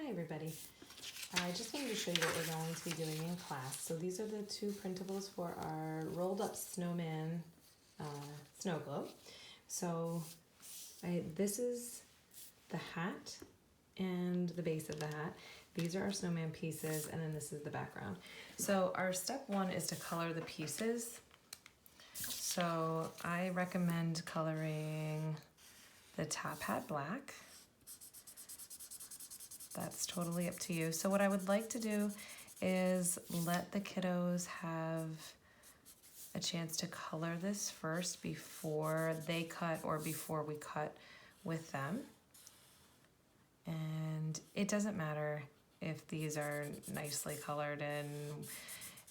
Hi everybody. I just wanted to show you what we're going to be doing in class. So these are the two printables for our rolled up snowman snow globe. So this is the hat and the base of the hat. These are our snowman pieces, and then this is the background. So our step one is to color the pieces. So I recommend coloring the top hat black. That's totally up to you. So what I would like to do is let the kiddos have a chance to color this first before they cut or before we cut with them. And it doesn't matter if these are nicely colored, and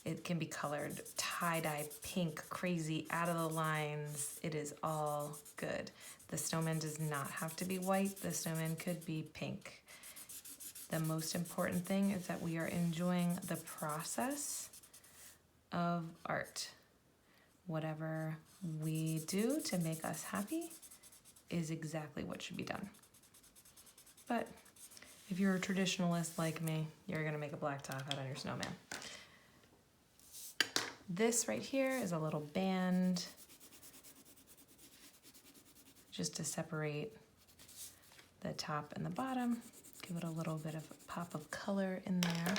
it can be colored tie-dye, pink, crazy, out of the lines. It is all good. The snowman does not have to be white. The snowman could be pink. The most important thing is that we are enjoying the process of art. Whatever we do to make us happy is exactly what should be done. But if you're a traditionalist like me, you're gonna make a black top hat on your snowman. This right here is a little band just to separate the top and the bottom. Give it a little bit of a pop of color in there.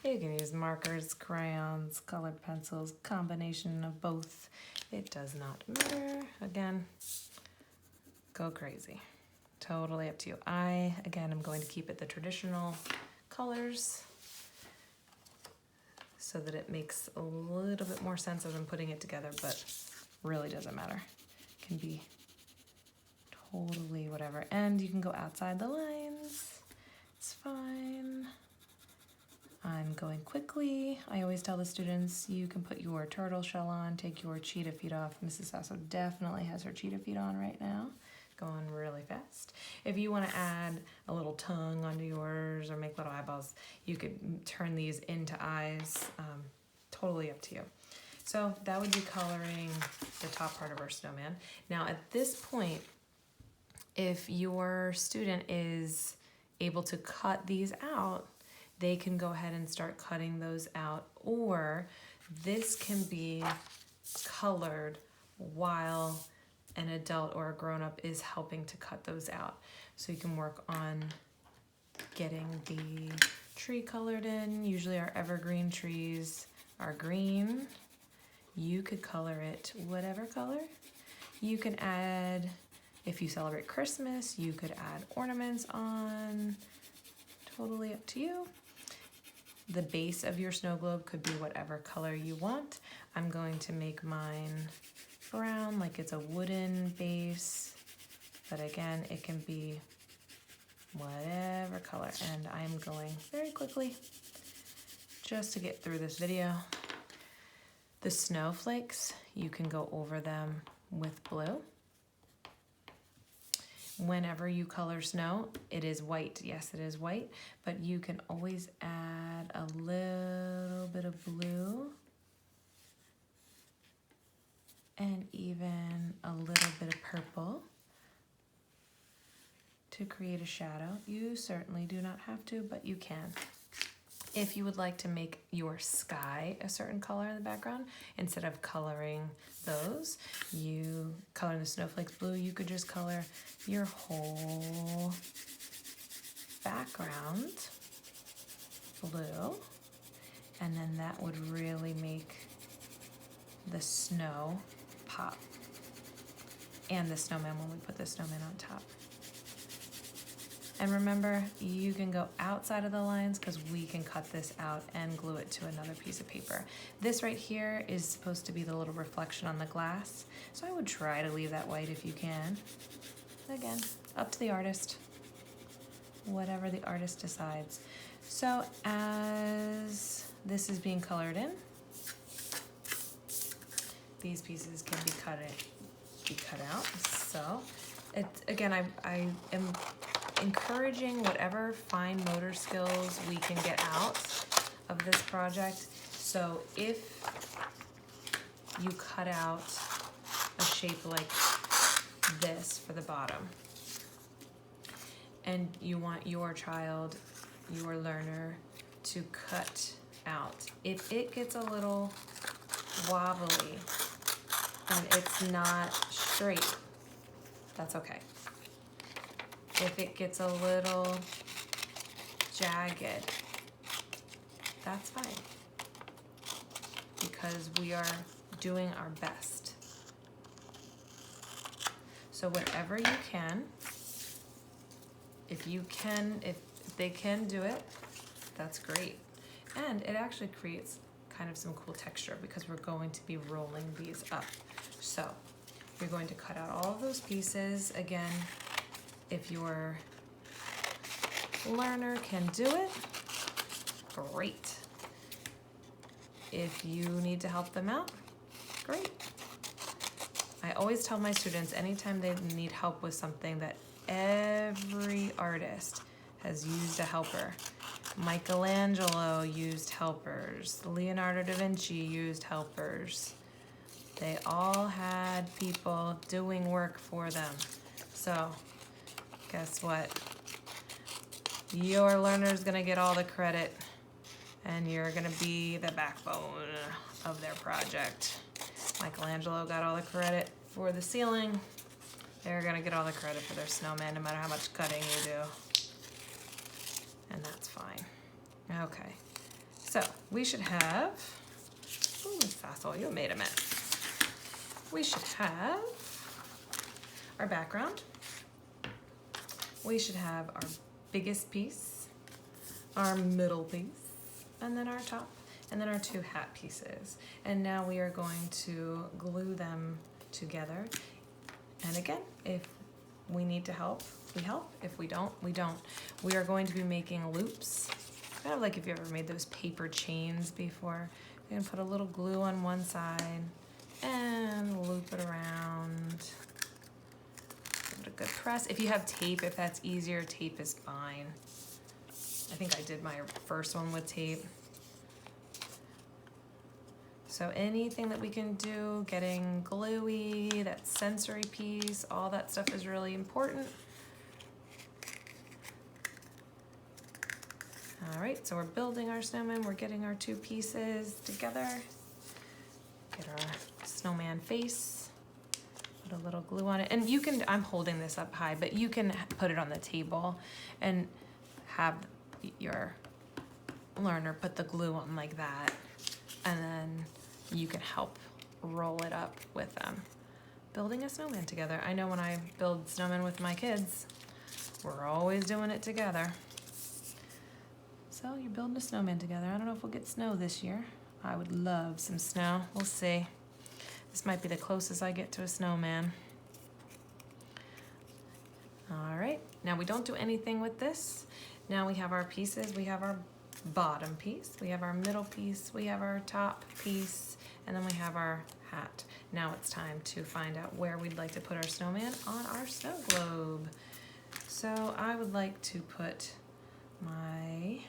You can use markers, crayons, colored pencils, combination of both. It does not matter. Again, go crazy. Totally up to you. Again, I'm going to keep it the traditional colors so that it makes a little bit more sense as I'm putting it together, but really doesn't matter. It can be totally whatever. And you can go outside the lines. It's fine. I'm going quickly. I always tell the students, you can put your turtle shell on, take your cheetah feet off. Mrs. Sasso definitely has her cheetah feet on right now. Going really fast. If you want to add a little tongue onto yours or make little eyeballs, you could turn these into eyes. Totally up to you. So that would be coloring the top part of our snowman. Now at this point, if your student is able to cut these out, they can go ahead and start cutting those out, or this can be colored while an adult or a grown-up is helping to cut those out. So you can work on getting the tree colored in. Usually our evergreen trees are green. You could color it whatever color. You can add, if you celebrate Christmas, you could add ornaments on. Totally up to you. The base of your snow globe could be whatever color you want. I'm going to make mine brown, like it's a wooden base, but again, it can be whatever color. And I'm going very quickly just to get through this video. The snowflakes, you can go over them with blue. Whenever you color snow, it is white. Yes, it is white, but you can always add a little bit of blue and even a little bit of purple to create a shadow. You certainly do not have to, but you can. If you would like to make your sky a certain color in the background, instead of coloring those, you color the snowflakes blue, you could just color your whole background blue, and then that would really make the snow pop, and the snowman when we put the snowman on top. And remember, you can go outside of the lines because we can cut this out and glue it to another piece of paper. This right here is supposed to be the little reflection on the glass, so I would try to leave that white if you can. Again, up to the artist, whatever the artist decides. So as this is being colored in, these pieces can be cut out. So again, I am encouraging whatever fine motor skills we can get out of this project. So if you cut out a shape like this for the bottom. And you want your child, your learner, to cut out. If it gets a little wobbly and it's not straight, that's okay. If it gets a little jagged, that's fine, because we are doing our best. So wherever you can, if they can do it, that's great. And it actually creates kind of some cool texture because we're going to be rolling these up. So you're going to cut out all of those pieces. Again, if your learner can do it, great. If you need to help them out, great. I always tell my students, anytime they need help with something, that every artist has used a helper. Michelangelo used helpers. Leonardo da Vinci used helpers. They all had people doing work for them. So guess what? Your learner's gonna get all the credit, and you're gonna be the backbone of their project. Michelangelo got all the credit for the ceiling. They're gonna get all the credit for their snowman, no matter how much cutting you do. And that's fine. Okay, so we should have, ooh, Miss Fassel, you made a mess. We should have our background. We should have our biggest piece, our middle piece, and then our top, and then our two hat pieces. And now we are going to glue them together. And again, if we need to help, we help. If we don't, we don't. We are going to be making loops, kind of like if you ever made those paper chains before. We're gonna put a little glue on one side and loop it around. Give it a good press. If you have tape, if that's easier, tape is fine. I think I did my first one with tape. So anything that we can do, getting gluey, that sensory piece, all that stuff is really important. All right, so we're building our snowman. We're getting our two pieces together. Get our snowman face. Put a little glue on it. And you can, I'm holding this up high, but you can put it on the table and have your learner put the glue on like that. And then you can help roll it up with them. Building a snowman together. I know when I build snowmen with my kids, we're always doing it together. So you're building a snowman together. I don't know if we'll get snow this year. I would love some snow. We'll see. This might be the closest I get to a snowman. All right, now we don't do anything with this. Now we have our pieces. We have our bottom piece, we have our middle piece, we have our top piece, and then we have our hat. Now it's time to find out where we'd like to put our snowman on our snow globe. So I would like to put my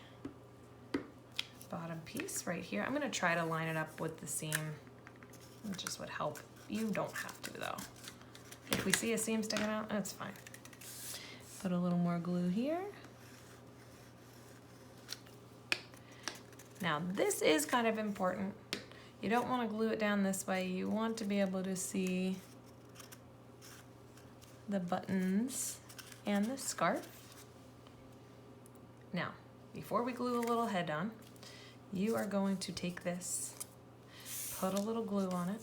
bottom piece right here. I'm gonna try to line it up with the seam. It just would help. You don't have to though. If we see a seam sticking out, that's fine. Put a little more glue here. Now this is kind of important. You don't want to glue it down this way. You want to be able to see the buttons and the scarf. Now, before we glue the little head on, you are going to take this, put a little glue on it,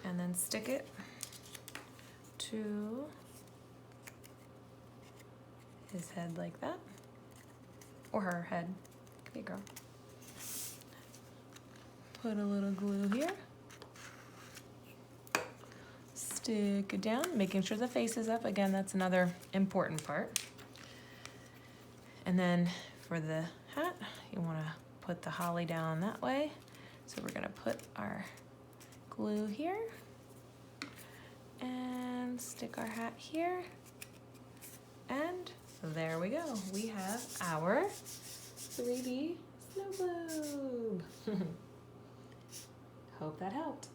and then stick it to his head like that, or her head, could be a girl. Put a little glue here, stick it down, making sure the face is up. Again, that's another important part. And then for the hat, you want to put the holly down that way. So we're gonna put our glue here and stick our hat here, and there we go. We have our 3D snow globe. Hope that helped.